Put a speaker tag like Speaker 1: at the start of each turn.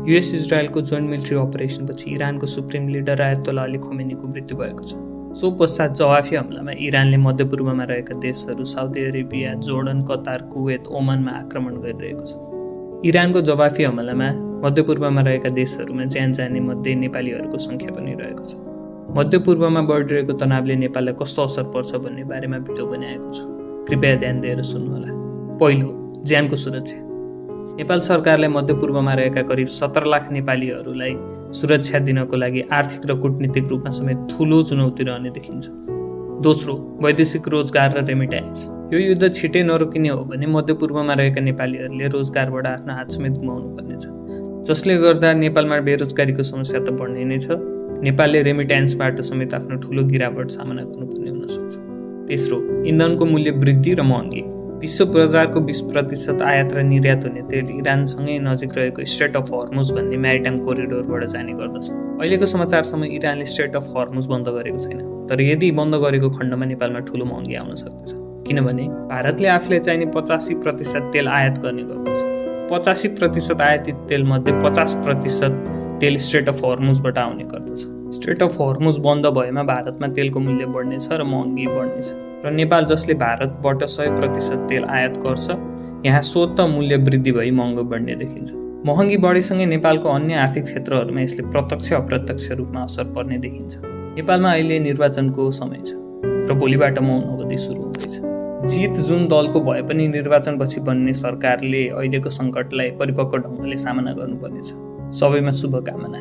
Speaker 1: US इजरायलको joint military अपरेसनपछि इरानको सुप्रिम लिडर आयतोल्ला अली खमेनीको मृत्यु भएको छ। सो पश्चात जवाफी हमलामा इरानले मध्यपूर्वमा रहेका देशहरू Saudi Arabia, Jordan, Qatar, Kuwait, ओमानमा आक्रमण गरिरहेको छ। इरानको जवाफी हमलामा मध्यपूर्वमा रहेका देशहरूमा ज्यान जाने मध्ये नेपालीहरूको सङ्ख्या पनि रहेको छ। मध्यपूर्वमा बढिरहेको तनावले नेपाललाई कस्तो असर पर्छ भन्ने बारेमा भिडियो बनाएको छु, कृपया ध्यान दिएर सुन्नुहोला। पहिलो, ज्यानको सुरक्षा। नेपाल सरकारले मध्यपूर्वमा रहेका करिब 17 लाख नेपालीहरूलाई सुरक्षा दिनको लागि आर्थिक र कूटनीतिक रूपमा समेत ठूलो चुनौती रहने देखिन्छ। दोस्रो, वैदेशिक रोजगार र रेमिट्यान्स। यो युद्ध छिटै नरोकिने हो भने मध्यपूर्वमा रहेका नेपालीहरूले रोजगारबाट आफ्नो हात समेत गुमाउनु पर्नेछ, जसले गर्दा नेपालमा बेरोजगारीको समस्या त बढ्ने नै छ, नेपालले रेमिट्यान्सबाट समेत आफ्नो ठूलो गिरावट सामना गर्नुपर्ने हुन सक्छ। तेस्रो, इन्धनको मूल्य वृद्धि र महँगी। विश्व बजारको 20% आयात र निर्यात हुने तेल इरानसँगै नजिक रहेको स्ट्रेट अफ हर्मुज भन्ने म्यारिटाइम कोरिडोरबाट जाने गर्दछ। अहिलेको समाचारसम्म इरानले स्ट्रेट अफ हर्मुज बन्द गरेको छैन, तर यदि बन्द गरेको खण्डमा नेपालमा ठूलो महँगी आउन सक्दछ, किनभने भारतले आफूलाई चाहिने 85% तेल आयात गर्ने गर्दछ। 85% आयातित तेलमध्ये 50% तेल स्ट्रेट अफ हर्मुजबाट आउने गर्दछ। स्ट्रेट अफ हर्मुज बन्द भएमा भारतमा तेलको मूल्य बढ्नेछ र महँगी बढ्नेछ, र नेपाल जसले भारतबाट 100% तेल आयात गर्छ, यहाँ स्वतः मूल्य वृद्धि भई महँगो बढ्ने देखिन्छ। महँगी बढेसँगै नेपालको अन्य आर्थिक क्षेत्रहरूमा यसले प्रत्यक्ष अप्रत्यक्ष रूपमा असर पर्ने देखिन्छ। नेपालमा अहिले निर्वाचनको समय छ र भोलिबाट मौन अवधि सुरु हुँदैछ। जित जुन दलको भए पनि निर्वाचनपछि बन्ने सरकारले अहिलेको सङ्कटलाई परिपक्व ढङ्गले सामना गर्नुपर्नेछ। सबैमा शुभकामना।